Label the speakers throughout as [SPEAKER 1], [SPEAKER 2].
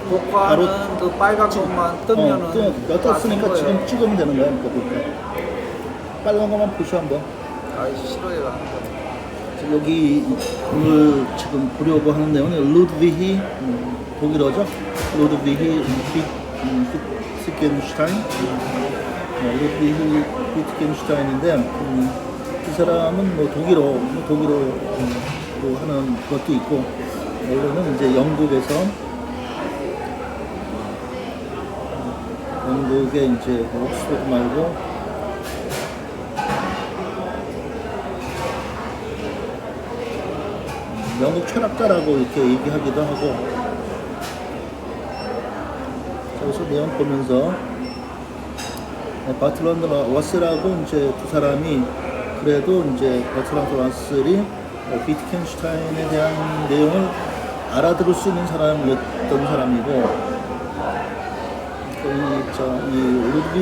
[SPEAKER 1] 복화는
[SPEAKER 2] 바로
[SPEAKER 1] 그 빨간 것만 뜨면은
[SPEAKER 2] 떴으니까
[SPEAKER 1] 다
[SPEAKER 2] 지금 찍으면 되는 거야. 그러니까 볼까. 빨간 것만 보시 한번.
[SPEAKER 1] 아이 싫어요.
[SPEAKER 2] 여기 오늘 지금 보려고 하는 내용은 루드비히 독일어죠. 루드비히 비트겐슈타인. 루드비히 비트겐슈타인인데 이 사람은 뭐 독일어로 하는 것도 있고 원래는 이제 영국의 이제 옥스퍼드 말고 영국 철학자라고 이렇게 얘기하기도 하고. 그래서 내용 보면서 버트런드 러셀하고 이제 두 사람이 그래도 이제 버트런드 러셀이 비트겐슈타인에 대한 내용을 알아들을 수 있는 사람이었던 사람이고 이 루드비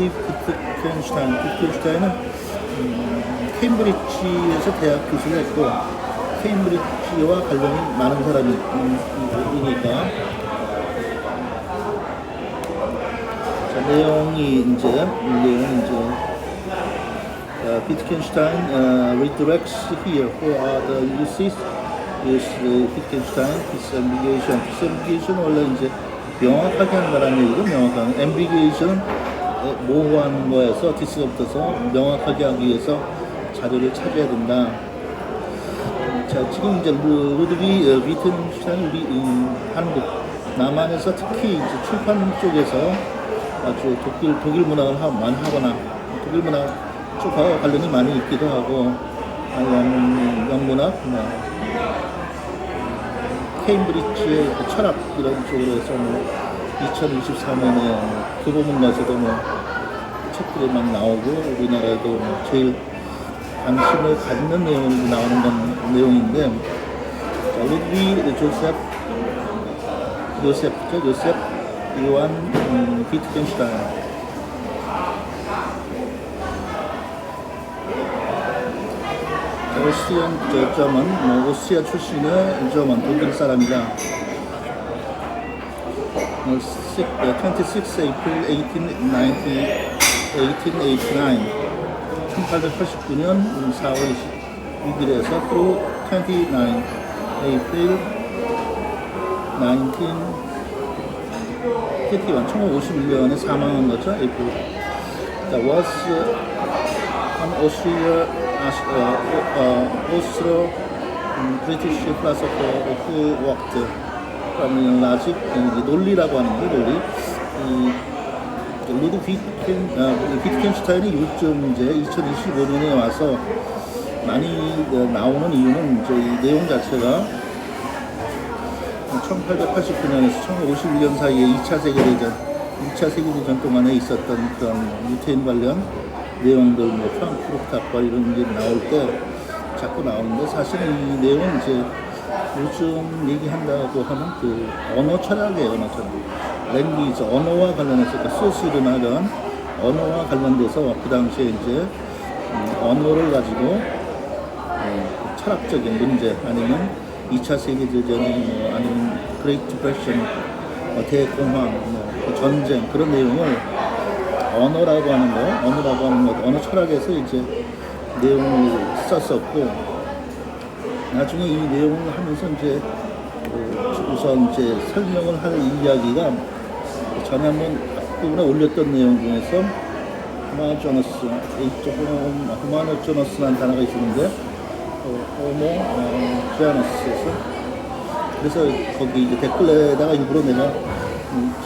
[SPEAKER 2] 비트겐슈타인은 케임브리지에서 대학 교수를 했고 케임브리지와 관련이 많은 사람이니까 내용이 이제 Wittgenstein redirects here who are the uses is Wittgenstein disambiguation. disambiguation 원래 이제 명확하게 한다는 얘기고 명확한 ambiguation 모호한 거에서 디스가 붙어서 명확하게 하기 위해서 자료를 찾아야 된다. 자 지금 이제 루드비 위튼슈타인 우리 한국 남한에서 특히 이제 출판 쪽에서 아주 독일 문학을 많이 하거나 독일 문학 쪽과 관련이 많이 있기도 하고 영문학, 케임브리지의 철학 이런 쪽으로 해서 2023년에 교보문고에서도 책들이 막 나오고 우리나라에도 제일 관심을 갖는 내용으로 나오는 내용인데 루드비 요셉 요한 비트겐슈타인 오스트리아 출신의 독일 사람이다. 26 April 1889년 4월 26일에서 through 29 April 1951년에 사망한 거죠. That was an Austro-British philosopher who worked from Leipzig. 논리라고 하는 거 논리. 루드 비트겐슈타인이 요즘 이제 2025년에 와서 많이 나오는 이유는 이제 이 내용 자체가 1889년에서 1951년 사이에 2차 세계대전 동안에 있었던 그런 유태인 관련 내용들, 프랑크푸르트 학과 이런 게 나올 때 자꾸 나오는데 사실은 이 내용은 이제 요즘 얘기한다고 하는 그 언어 철학이에요, 언어 철학. 랭귀지, 언어와 관련해서 소스이름하던 언어와 관련돼서 그 당시에 이제 언어를 가지고 철학적인 문제 아니면 2차 세계대전이 아니면 그레이트 디프레션, 대공황, 전쟁 그런 내용을 언어라고 하는 것, 언어 철학에서 이제 내용을 썼었고 나중에 이 내용을 하면서 이제 우선 이제 설명을 할 이야기가 전에 한번 앞부분에 올렸던 내용 중에서 호모조너스라는 단어가 있었는데 호모조너스에서 그래서 거기 이제 댓글에다가 일부러 내가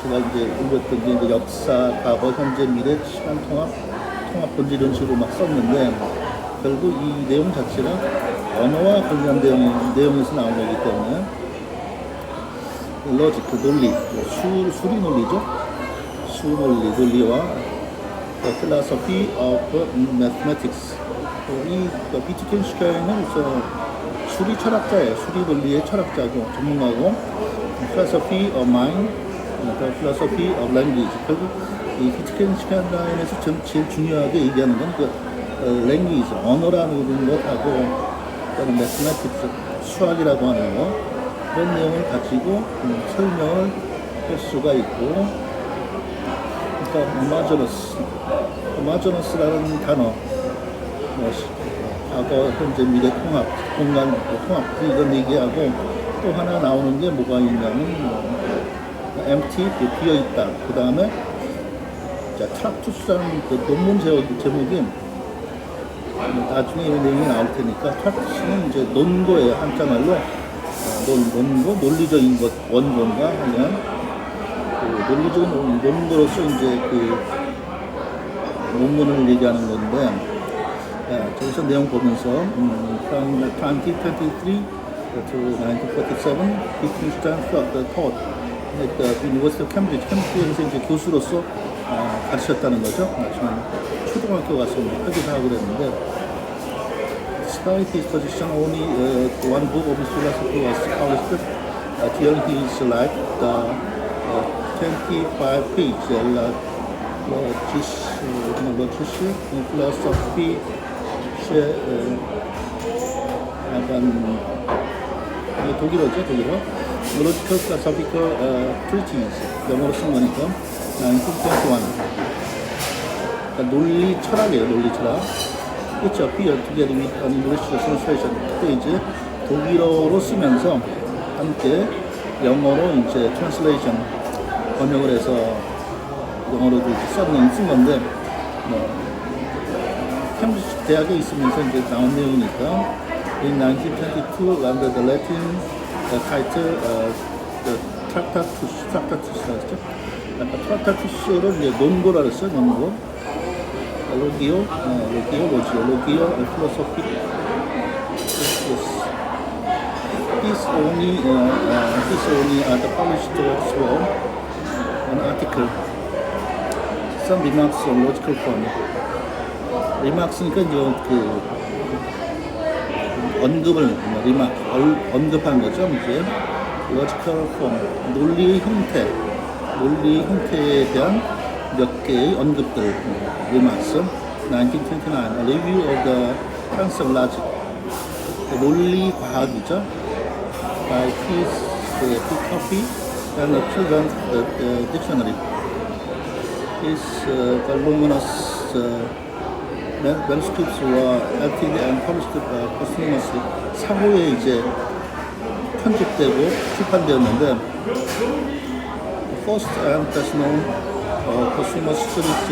[SPEAKER 2] 제가 이제 올렸던 게 이제 역사, 과거, 현재, 미래, 시간 통합 본질 이런 식으로 막 썼는데 결국 이 내용 자체가 언어와 관련된 내용에서 나온 거기 때문에 로직, 논리, 수리 논리죠. 논리와 philosophy of mathematics. 이 비트겐슈타인은 수리 철학자예요. 수리 논리의 철학자고 전문가고 philosophy of mind, philosophy of language. 결국 이 비트겐슈타인에서 제일 중요하게 얘기하는 건 그 language, 언어라는 것하고 또는 mathematics, 수학이라고 하는 거 그런 내용을 가지고 설명을 할 수가 있고, 그러니까 호모제너스라는 단어, 과거, 현재, 미래 통합, 공간 통합 이런 얘기하고 또 하나 나오는 게 뭐가 있냐면 empty 비어 있다. 그 다음에 트락투스라는 그 논문 제목이 나중에 이 내용이 나올 테니까 트락투스는 이제 논거예요. 한자말로 논거, 논리적인 것, 원본과 하면 그 논리적인 논거로서 이제 그 논문을 얘기하는 건데. 저기서 내용 보면서 from 2023 to 1947, Wittgenstein taught at the University of Cambridge. 캠브리지에서 이제 교수로서 가르쳤다는 거죠. 나중에 초등학교 가서 하기도 하고 그랬는데, despite his position, only one book of his philosophy was published during his life. The 25-page Logische Philosophy. 약간 이게 독일어죠, 독일어. Logical Philosophical Treatise, 영어로 쓴 거니까 1921. 그러니까 논리 철학이에요, 논리 철학. 그렇죠, Peer Together with an English Translation. 그때 이제 독일어로 쓰면서 함께 영어로 이제 translation 번역을 해서 영어로도 쓴 건데. 캠브리지 대학에 있으면서 이제 나온 내용이니까 in 1922 under the Latin title the Tractatus라고 했죠. Tractatus를 이제 논고라 그랬어요. 논고 Logio philosophy. This only the published works were an article, some remarks on logical form. 리막스니까 이제 그 언급을 언급한 거죠. 이제 logical form, 논리의 형태에 대한 몇 개의 언급들, 리막스. 1929, a review of the science of logic, 논리 과학이죠. by P. Coffey and the Children's Dictionary. His voluminous manuscripts were edited and published posthumously. 사후에 이제 편집되고 출판되었는데, first and best known posthumous series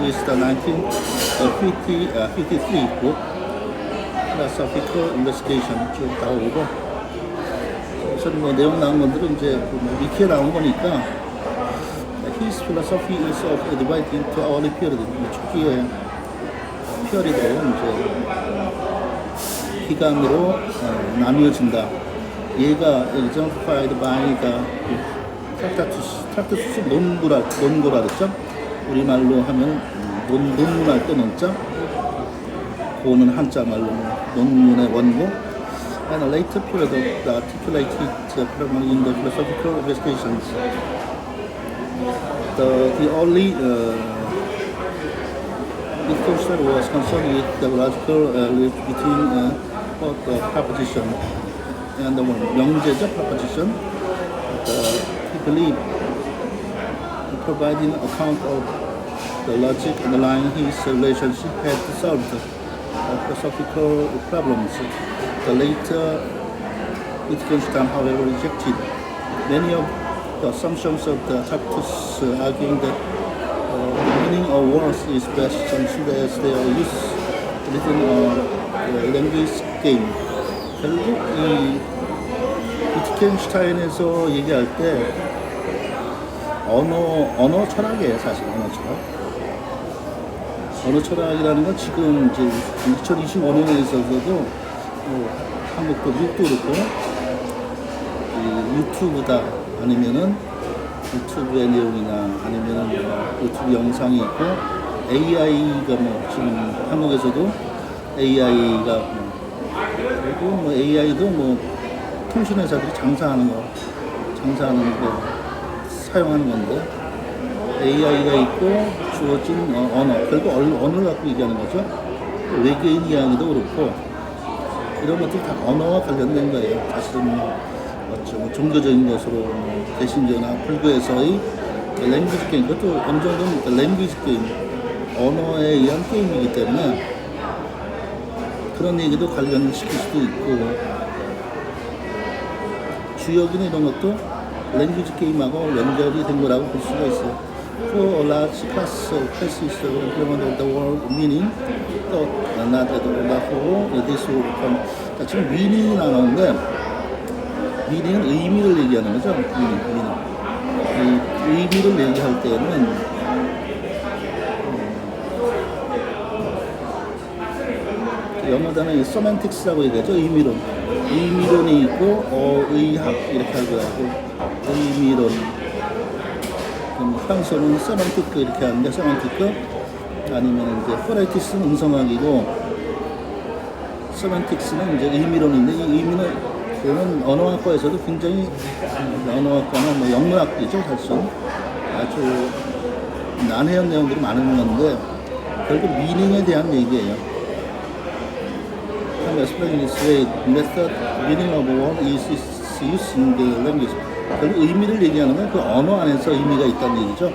[SPEAKER 2] is the 1953 book, Philosophical Investigation. 쭉 나오고, 저는 뭐 내용 나온 것들은 이제 위키에 나온 거니까, his philosophy is divided into early period. 초기에 피어리도 이제 기간으로 나뉘어진다. 얘가 exemplified by the 트락타투스 논고라 그랬죠. 우리말로 하면 논문할 때 논자, 고는 한자 말로 논문의 원고. And a later period of the articulated problem in the philosophical investigations. The only Wittgenstein was concerned with the logical link between proposition and the 명제적 proposition. He believed providing account of the logic underlying his relationship had solved philosophical problems. The later Wittgenstein, however, rejected many of the assumptions of the Tractatus, arguing that meaning of words is best considered as they are used within a language game. 결국 이 위트겐슈타인에서 얘기할 때 언어 철학이에요, 사실 언어 철학. 언어 철학이라는 건 지금 이제 2025년에 있어서도 한국도 미국도 그렇고 유튜브다 아니면은 유튜브의 내용이나 아니면은 유튜브 영상이 있고 AI가 뭐 지금 한국에서도 AI가 그리고 뭐 AI도 뭐 통신회사들이 장사하는 거 사용하는 건데 AI가 있고 주어진 언어, 결국 언어를 갖고 얘기하는 거죠. 외계인 이야기도 그렇고 이런 것들이 다 언어와 관련된 거예요. 사실은 맞죠. 뭐 종교적인 것으로 뭐 개신교나 불교에서의 랭귀지 게임, 그것도 어느 정도는 랭귀지 게임, 언어에 의한 게임이기 때문에 그런 얘기도 관련시킬 수도 있고, 주역이나 이런 것도 랭귀지 게임하고 연결이 된 거라고 볼 수가 있어요. For a large class of classes to implement the word meaning, 또 not at all, this will become. 자, 지금 meaning이 나오는데, meaning은 의미를 얘기하는 거죠. meaning. 이 의미를 얘기할 때는 영어 단어 semantics라고 얘기하죠. 의미론. 의미론이 있고 의학 이렇게 하고 의미론. 프랑스어는 세만티크 이렇게 하는데, 세만티크 아니면 이제 포레티스는 음성학이고 세만틱스는 이제 의미론인데, 이 의미는 그는 언어학과에서도 굉장히 언어학과나 뭐 영문학이죠, 사실 아주 난해한 내용들이 많은 건데 결국 미닝에 대한 얘기예요. explain this way, method, meaning of word is used in the language. 결국 의미를 얘기하는 건 그 언어 안에서 의미가 있다는 얘기죠.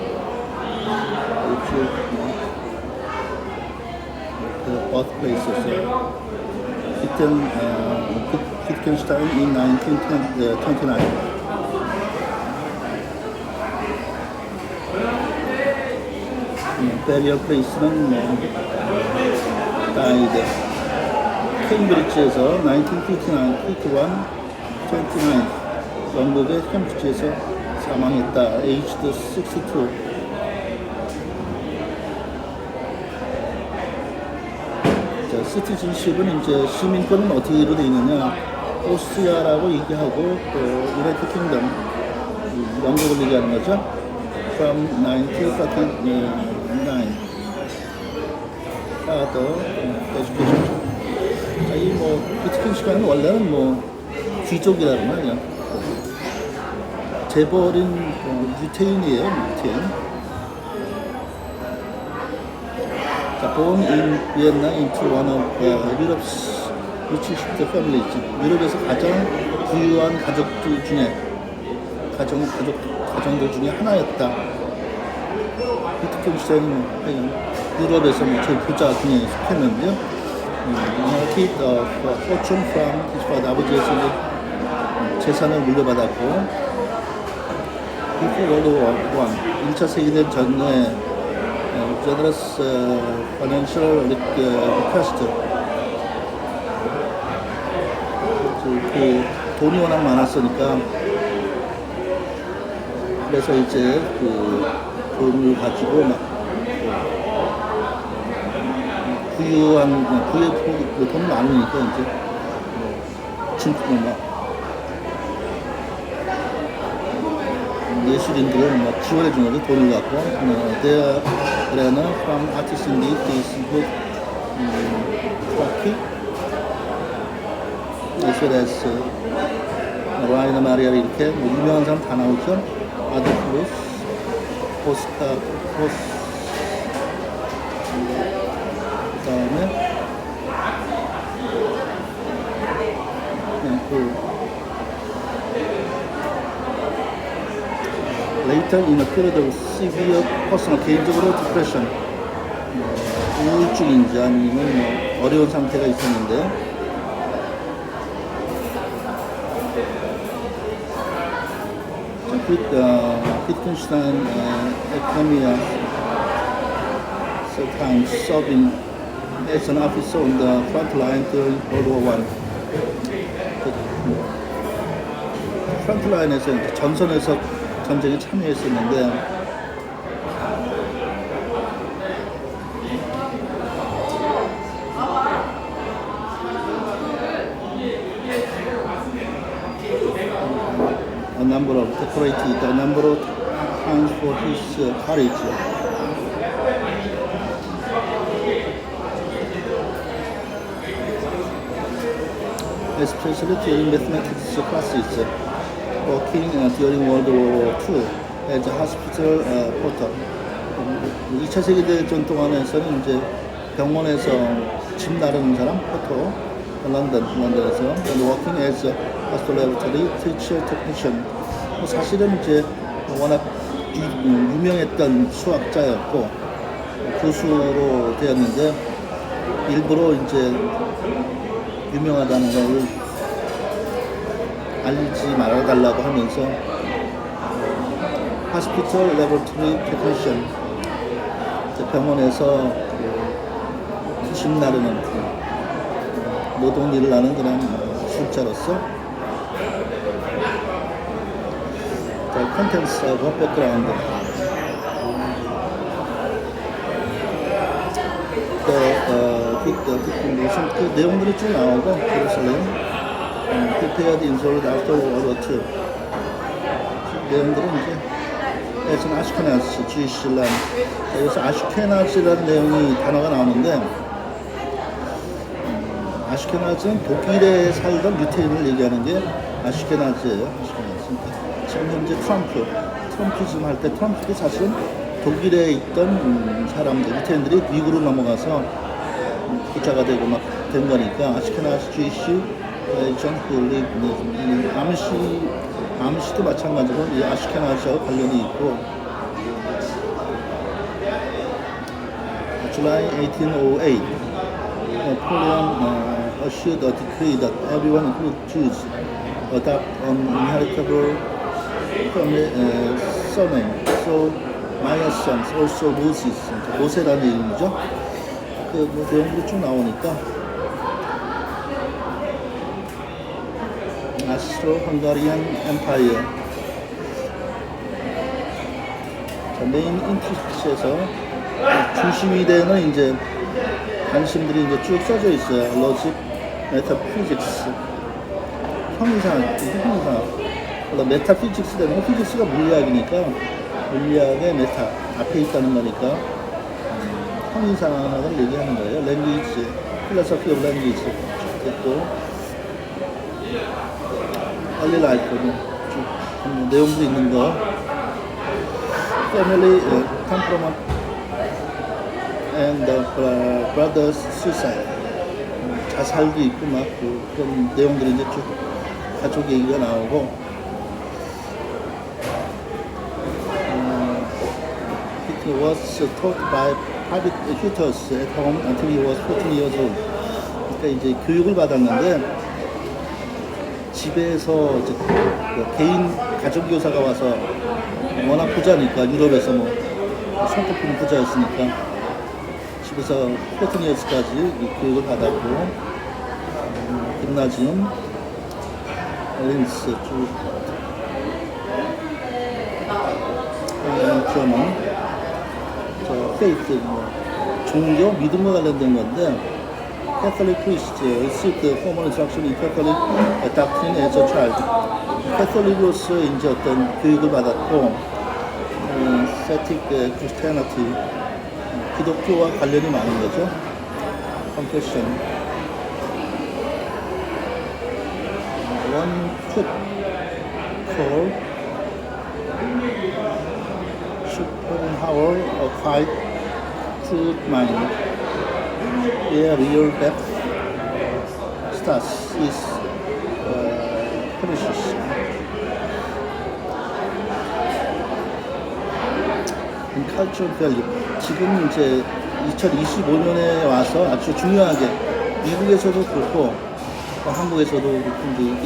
[SPEAKER 2] The birthplace에서 Wittgenstein in 1929. burial place는 died. 케임브리지에서 1959, 29. 영국의 캠브리지에서 사망했다. aged 62. 자, 시티즌십은 이제 시민권은 어떻게 되어 있느냐? 오스트리아라고 얘기하고 또 유나이티드 킹덤, 영국을 얘기하는 거죠. From 1939. Father education. 자, 이 위트겐슈타인은 원래는 귀족이라는 말이야. 재벌인 유태인이에요, 유태인. 자, born in Vienna into one of Europe's richest families. 유럽에서 가장 부유한 가족들 중에 가정들 중에 하나였다. 위트겐슈타인은 유럽에서 제일 부자 중에 속했는데요. Inherited fortune from his father. 아버지에서 재산을 물려받았고, Before World War I, 1차 세계대전 전에 generous financial request, 그 돈이 워낙 많았으니까 그래서 이제 그 돈을 가지고 막 돈 많으니까 이제 예술인들을 막 지원해 주는 거죠. 돈을 갖고. 그래는 from artist in this book, Turkey, as well as 라이나 마리아 이렇게 유명한 사람 다 나오죠. 아드플루스, 오스카, 그다음에 later in a period of severe personal, 개인적으로 depression, 우울증인지 아니면 어려운 상태가 있었는데, Wittgenstein economia sometimes serving as an officer on the front line during World War I. 프런트 라인에서 전선에서 전쟁에 참여했었는데, a number of decorated a number of times for his courage. Especially during mathematics classes, working during World War II as a hospital porter. 2차 세계대전 동안에서는 이제 병원에서 짐 나르는 사람, 포터, 런던에서 and working as a laboratory teacher technician. 사실은 이제 워낙 유명했던 수학자였고 교수로 되었는데 일부러 이제 유명하다는 걸 알리지 말아달라고 하면서 hospital laboratory technician, 병원에서 집 나르는 노동 일을 하는 그런 술자로서 컨텐츠하고 백그라운드, 무슨 그 내용들이 쭉 나오고 예루살렘 prepared insoled after World War II 내용들은 이제 예전 아슈케나즈 Jewish land. 여기서 아슈케나즈라는 내용이 단어가 나오는데 아슈케나즈는 독일에 살던 유태인을 얘기하는 게 아슈케나즈예요. 지금 현재 트럼피즘 할 때 트럼프도 사실은 독일에 있던 사람들, 유태인들이 미국으로 넘어가서 부자가 되고 막 된 거니까 아슈케나즈 Jewish 아미시도 마찬가지로 이 아슈케나즈하고 관련이 있고 July 1808 Napoleon issued a decree that everyone including Jews adopt an inheritable surname. So my sons also Moses, 모세라는 이름이죠. 그 내용들이 쭉 나오니까 Austro-Hungarian Empire. 메인 인트리스트에서 중심이 되는 이제 관심들이 이제 쭉 써져 있어요. 로직, 메타피직스, 형이상, 물론 메타피직스 되는 거, 피직스가 물리학이니까 물리학의 메타 앞에 있다는 거니까 형이상학을 얘기하는 거예요. 랭귀지, 필로소피 오브 랭귀지 됐고. early life 내용도 있는 거, family temperament and brothers suicide, 자살도 있고 막 그런 내용들이 이제 쭉 가족 얘기가 나오고, he was taught by private tutors at home until he was 14 years old. 그러니까 이제 교육을 받았는데 집에서 이제 개인 가족 교사가 와서 워낙 부자니까 유럽에서 뭐 손꼽히는 부자였으니까 집에서 14years까지 교육을 받았고 김나지움, 린스 쭉 저는 페이트 종교 믿음과 관련된 건데. Catholic priest received formal instruction in Catholic doctrine as a child. 캐톨릭으로서 이제 어떤 교육을 받았고, Catholic Christianity, 기독교와 관련이 많은 거죠. Confession. One could call Schopenhauer a quiet, crude mind. Where real depth starts is precious. Cultural value. 지금 이제 2025년에 와서 아주 중요하게 미국에서도 그렇고 한국에서도 그렇고 이게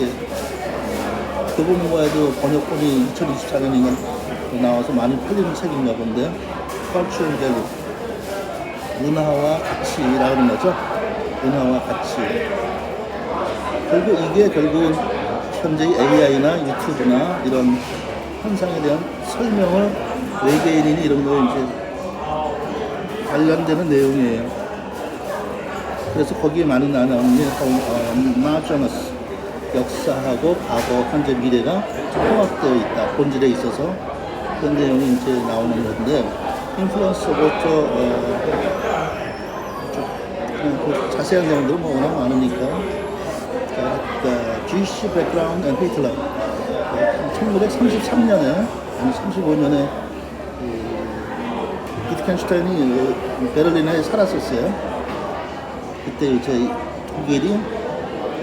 [SPEAKER 2] 교보문고에도 번역본이 2024년에 나와서 많이 팔리는 책인가 본데, Cultural value. 문화와 가치라는 거죠. 문화와 가치. 결국은 현재의 AI나 유튜브나 이런 현상에 대한 설명을 외계인이니 이런 거 이제 관련되는 내용이에요. 그래서 거기에 많이 나오는 게 마저너스, 역사하고 과거, 현재, 미래가 통합되어 있다. 본질에 있어서 그런 내용이 이제 나오는 건데, 인플루언스 오브 그 자세한 내용도 뭐 워낙 많으니까. Jewish background and Hitler. 1933년에 아니 35년에 위트겐슈타인이 베를린에 살았었어요. 그때 이제 독일이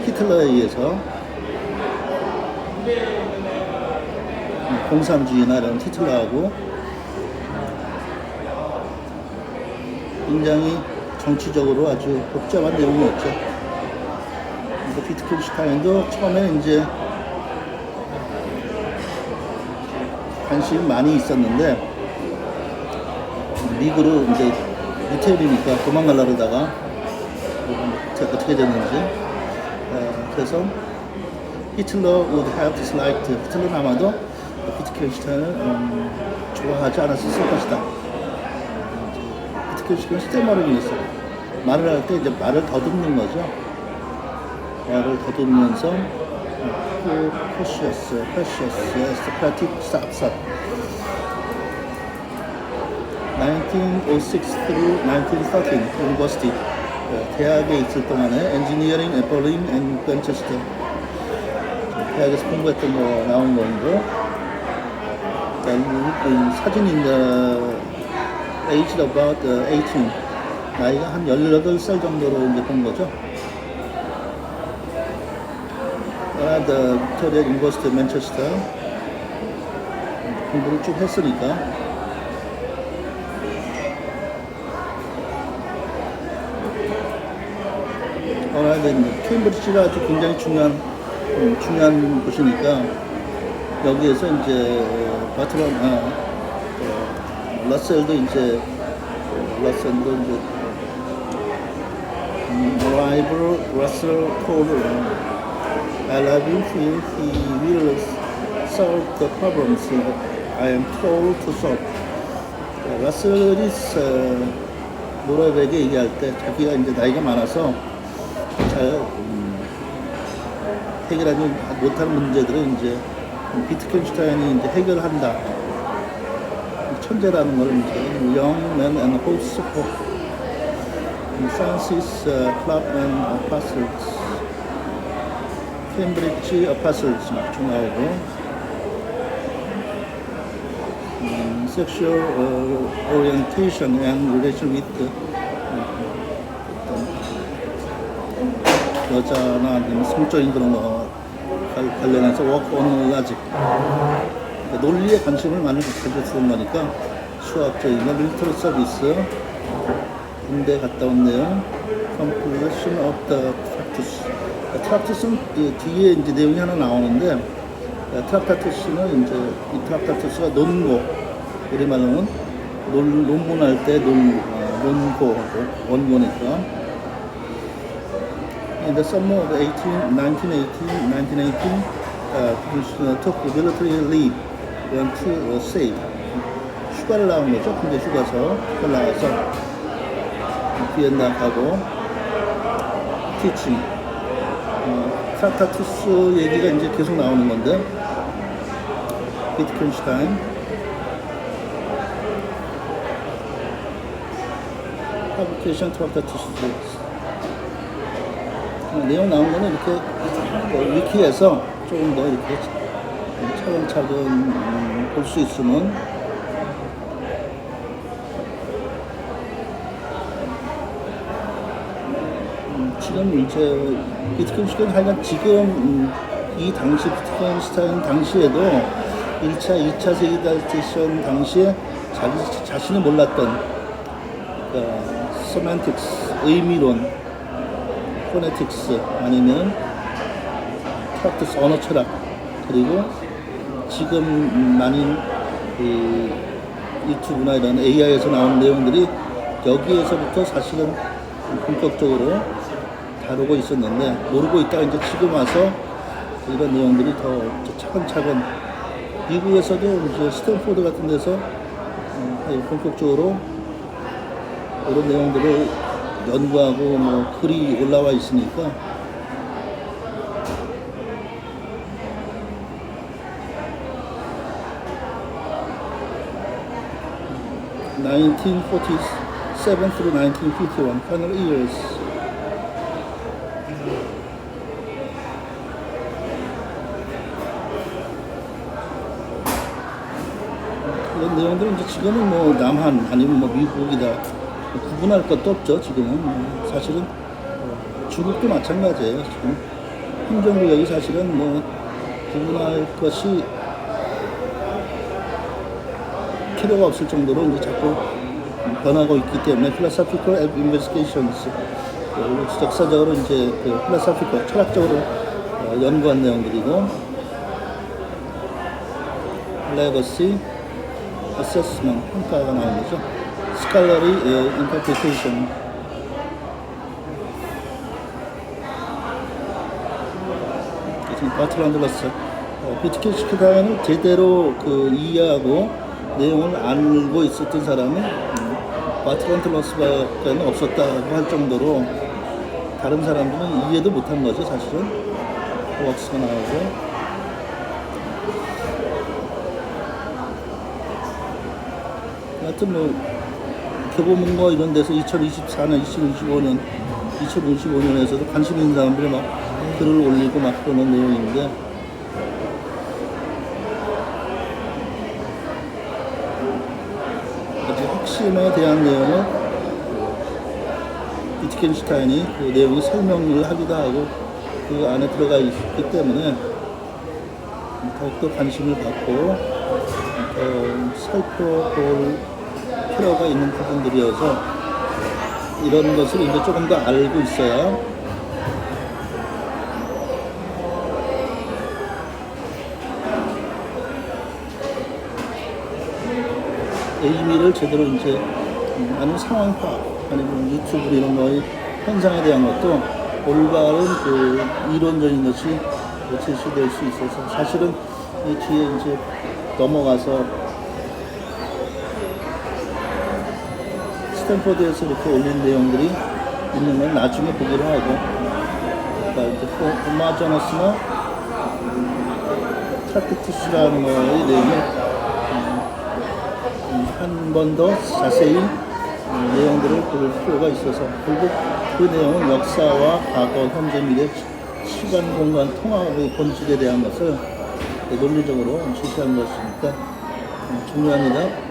[SPEAKER 2] 히틀러에 의해서 공산주의나 이런 히틀러하고 굉장히 정치적으로 아주 복잡한 내용이었죠. 비트겐슈타인도 처음에 이제 관심이 많이 있었는데 미국으로 이제 유태인이니까 도망가려고 하다가 어떻게 됐는지 그래서 히틀러 would have disliked 히틀러는 아마도 비트겐슈타인을 좋아하지 않았을 것이다. 비트겐슈타인은 스테머링이었어. 말을 할 때 이제 말을 더듬는 거죠. 말을 더듬으면서 precious, static, stop. 1906 through 1913 university 대학에 있을 동안에 engineering at Berlin and Manchester 대학에서 공부했던 거 나온 거고 사진인데 age about 18 나이가 한 18살 정도로 이제 본 거죠. The Victoria University Manchester 공부를 쭉 했으니까 케임브리지가 아주 굉장히 중요한 곳이니까 여기에서 이제 러셀도 이제 rival Russell Cole I love him he will solve the problems I am told to solve. 러셀이 노라백에 얘기할 때 자기가 이제 나이가 많아서 잘 해결하지 못하는 문제들을 이제 비트겐슈타인이 이제 해결한다. 천재라는 걸 이제 Young Man and Hosts of Francis Club and Apostles, 케임브리지 Apostles 쭉 나오고 Sexual Orientation and Relation with 여자나 아니면 성적인 그런 거 관련해서 work on logic 논리에 관심을 많이 가졌던 거니까 수학적인 거 밀리터리 서비스 군대 갔다 온 내용 completion of the practice 트락타스는 뒤에 이제 내용이 하나 나오는데 트락타투스는 이제 이 트락타투스가 논고 우리말로는 논문할 때 논고 원고니까 In the summer of 1918, took military leave, went to save. 휴가를 나온 거죠. 군대 휴가를 나가서 비엔나 가고 teaching. 트락타투스 얘기가 이제 계속 나오는 건데 비트겐슈타인 파브리케이션 트락타투스 내용 나온 거는 이렇게 위키에서 조금 더 이렇게 차근차근 볼 수 있으면 지금 이제 비트겐슈타인 하여간 지금 이 당시 비트겐슈타인 당시에도 1차, 2차 세계대전 당시에 자기 자신이 몰랐던 세만틱스, 의미론, 포네틱스 아니면 프락티스 언어 철학 그리고 지금 많은 유튜브나 이런 AI에서 나오는 내용들이 여기에서부터 사실은 본격적으로 다루고 있었는데 모르고 있다가 이제 지금 와서 이런 내용들이 더 차근차근 미국에서도 이제 스탠포드 같은 데서 본격적으로 이런 내용들을 연구하고 뭐 글이 올라와 있으니까 (1947 through 1951) final years. 이런 내용들은 이제 지금은 뭐 남한 아니면 뭐 미국이다 구분할 것도 없죠. 지금은 사실은 중국도 마찬가지예요. 지금 행정구역이 사실은 뭐 구분할 것이 필요가 없을 정도로 이제 자꾸 변하고 있기 때문에 philosophical investigations, 역사적으로 이제 그 philosophical, 철학적으로 연구한 내용들이고, legacy assessment, 평가가 나온 거죠. scholarly interpretation, 바트란드 러셀, 비트겐슈타인을 제대로 그 이해하고 내용을 알고 있었던 사람은 바트란드 러셀밖에 없었다고 할 정도로 다른 사람들은 이해도 못한 거죠, 사실은. 웍스가 나오고. 하여튼 뭐 교보문고 이런 데서 2024년, 2025년에서도 관심 있는 사람들이 막 글을 올리고 막 그러는 내용인데, 아주 핵심에 대한 내용은 비트겐슈타인이 그 내용이 설명을 하기도 하고 그 안에 들어가 있기 때문에 더욱더 관심을 갖고 살펴볼 필요가 있는 부분들이어서 이런 것을 이제 조금 더 알고 있어야 의미를 제대로 이제 아니면 상황 파악, 아니면 유튜브 이런 거의 현상에 대한 것도 올바른 그 이론적인 것이 제시될 수 있어서, 사실은 이 뒤에 이제 넘어가서 스탠포드에서 이렇게 올린 내용들이 있는 건 나중에 보기로 하고, 그러니까 이제 호마저너스나 트라크투스라는 거의 내용을 한 번 더 자세히 내용들을 볼 필요가 있어서, 결국 그 내용은 역사와 과거, 현재, 미래, 시간, 공간, 통합의 본질에 대한 것을 논리적으로 제시한 것이니까 중요합니다.